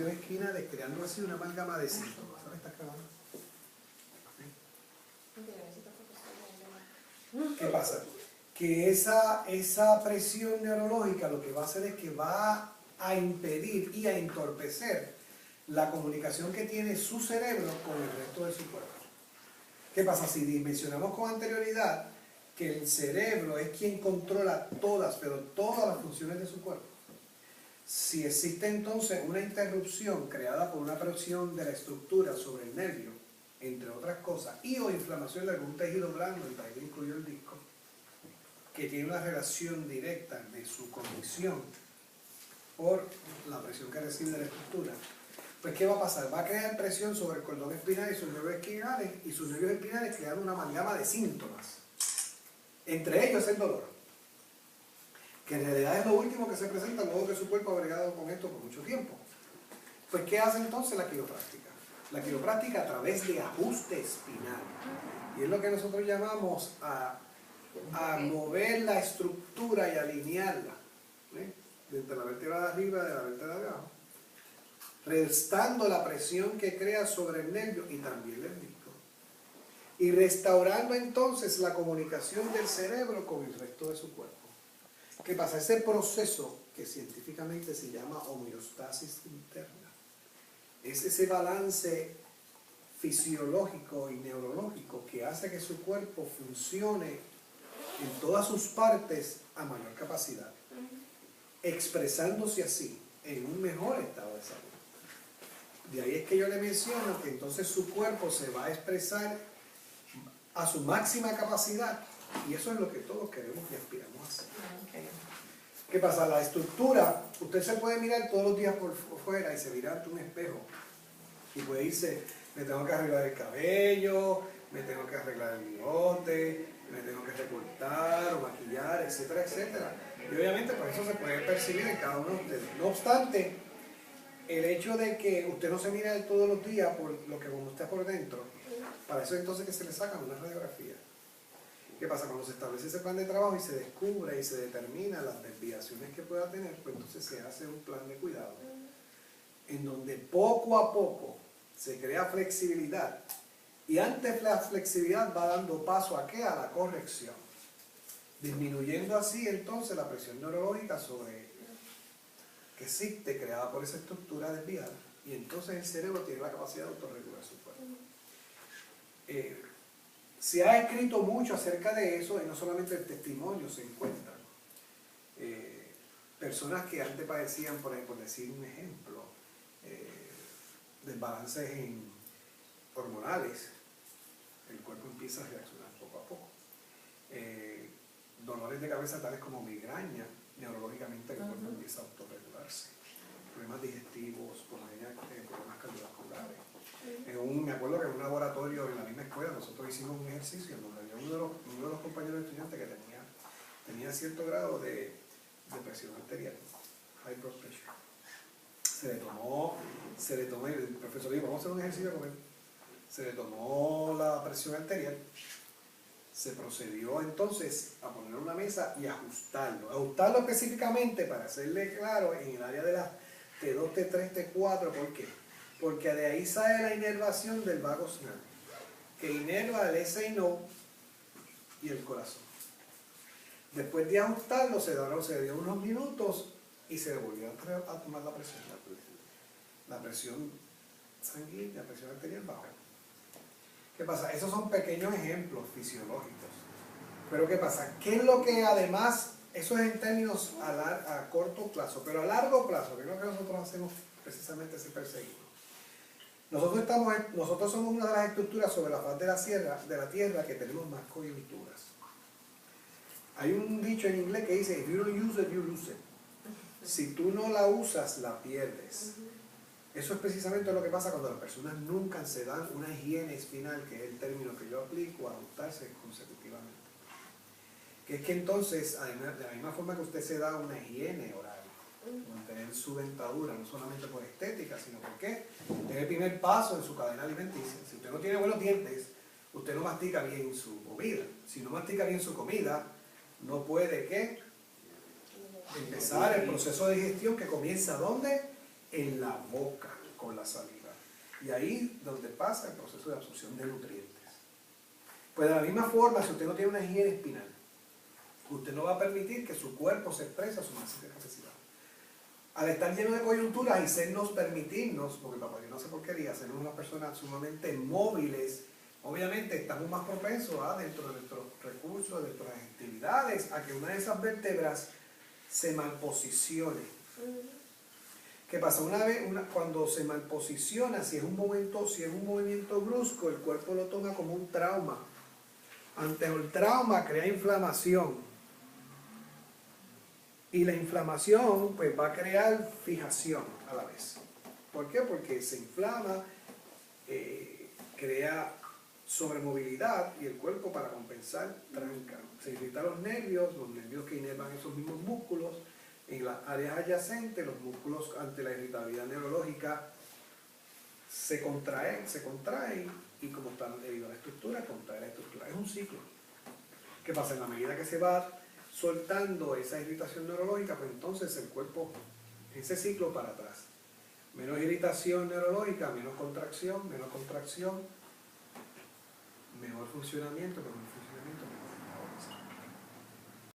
nervios espinales, creando así una amalgama de síntomas. ¿Sabes? ¿Estás grabando? ¿Qué pasa? Que esa presión neurológica lo que va a hacer es que va a impedir y a entorpecer la comunicación que tiene su cerebro con el resto de su cuerpo. ¿Qué pasa? Si dimensionamos con anterioridad que el cerebro es quien controla todas, pero todas las funciones de su cuerpo. Si existe entonces una interrupción creada por una presión de la estructura sobre el nervio, entre otras cosas, y o inflamación de algún tejido blando, entre ahí incluido el disco, que tiene una relación directa de su condición por la presión que recibe de la estructura, pues ¿qué va a pasar? Va a crear presión sobre el cordón espinal y sus nervios espinales, y sus nervios espinales crean una amalgama de síntomas. Entre ellos el dolor, que en realidad es lo último que se presenta luego que su cuerpo ha bregado con esto por mucho tiempo. Pues ¿qué hace entonces la quiropráctica? La quiropráctica a través de ajuste espinal. Y es lo que nosotros llamamos a mover la estructura y alinearla, entre la vértebra de arriba y la vértebra de abajo, restando la presión que crea sobre el nervio y también el disco, y restaurando entonces la comunicación del cerebro con el resto de su cuerpo. ¿Qué pasa? Ese proceso que científicamente se llama homeostasis interna es ese balance fisiológico y neurológico que hace que su cuerpo funcione en todas sus partes a mayor capacidad, expresándose así en un mejor estado de salud. De ahí es que yo le menciono que entonces su cuerpo se va a expresar a su máxima capacidad, y eso es lo que todos queremos y aspiramos a hacer. ¿Qué pasa? La estructura, usted se puede mirar todos los días por fuera y se mira ante un espejo y puede irse, me tengo que arreglar el cabello, me tengo que arreglar el bigote, me tengo que recortar o maquillar, etcétera, etcétera. Y obviamente pues eso se puede percibir en cada uno de ustedes. No obstante, el hecho de que usted no se mira todos los días por lo que como está por dentro, para eso entonces que se le sacan una radiografía. ¿Qué pasa? Cuando se establece ese plan de trabajo y se descubre y se determina las desviaciones que pueda tener, pues entonces se hace un plan de cuidado en donde poco a poco se crea flexibilidad, y antes la flexibilidad va dando paso ¿a qué? A la corrección, disminuyendo así entonces la presión neurológica sobre que existe creada por esa estructura desviada, y entonces el cerebro tiene la capacidad de autorregular su cuerpo. Se ha escrito mucho acerca de eso, y no solamente el testimonio se encuentra. Personas que antes padecían, por decir un ejemplo, desbalances hormonales, el cuerpo empieza a reaccionar poco a poco. Dolores de cabeza tales como migraña, neurológicamente el cuerpo empieza a autorregularse. Problemas digestivos, problemas cardiovasculares. Me acuerdo que en un laboratorio en la misma escuela nosotros hicimos un ejercicio en donde había uno de los compañeros estudiantes que tenía cierto grado de presión arterial, high blood pressure. Se le tomó, el profesor dijo, vamos a hacer un ejercicio con él. Se le tomó la presión arterial, se procedió entonces a poner una mesa y ajustarlo específicamente para hacerle claro en el área de las T2, T3, T4, ¿por qué? Porque de ahí sale la inervación del vagus nerve, que inerva el SI-node y el corazón. Después de ajustarlo, se dio unos minutos y se le volvió a tomar la presión. La presión sanguínea, la presión arterial bajó. ¿Qué pasa? Esos son pequeños ejemplos fisiológicos. Pero ¿qué pasa? ¿Qué es lo que además, eso es en términos a corto plazo, pero a largo plazo, que es lo que nosotros hacemos precisamente ese perseguido? Nosotros somos una de las estructuras sobre la faz de la Tierra que tenemos más coyunturas. Hay un dicho en inglés que dice, if you don't use it, you lose it. Si tú no la usas, la pierdes. Eso es precisamente lo que pasa cuando las personas nunca se dan una higiene espinal, que es el término que yo aplico a ajustarse consecutivamente. Que es que entonces, de la misma forma que usted se da una higiene oral, mantener su dentadura, no solamente por estética, sino porque es el primer paso en su cadena alimenticia. Si usted no tiene buenos dientes, usted no mastica bien su comida. Si no mastica bien su comida, no puede, ¿qué? Empezar el proceso de digestión que comienza ¿dónde? en la boca con la saliva. Y ahí donde pasa el proceso de absorción de nutrientes. Pues de la misma forma, si usted no tiene una higiene espinal, usted no va a permitir que su cuerpo se exprese a su máxima capacidad. Al estar lleno de coyunturas y sernos permitirnos, porque papá, yo no sé por qué diga, sernos unas personas sumamente móviles, obviamente estamos más propensos dentro de nuestros recursos, de nuestras actividades, a que una de esas vértebras se malposicione. ¿Qué pasa? Cuando se malposiciona, si es un movimiento brusco, el cuerpo lo toma como un trauma. Ante el trauma crea inflamación. Y la inflamación pues va a crear fijación a la vez. ¿Por qué? Porque se inflama, crea sobremovilidad y el cuerpo para compensar tranca. Se irritan los nervios que inervan esos mismos músculos. En las áreas adyacentes, los músculos ante la irritabilidad neurológica se contraen y como están debido a la estructura, contrae la estructura. Es un ciclo. ¿Qué pasa? En la medida que se va soltando esa irritación neurológica, pues entonces el cuerpo, ese ciclo para atrás. Menos irritación neurológica, menos contracción, mejor funcionamiento,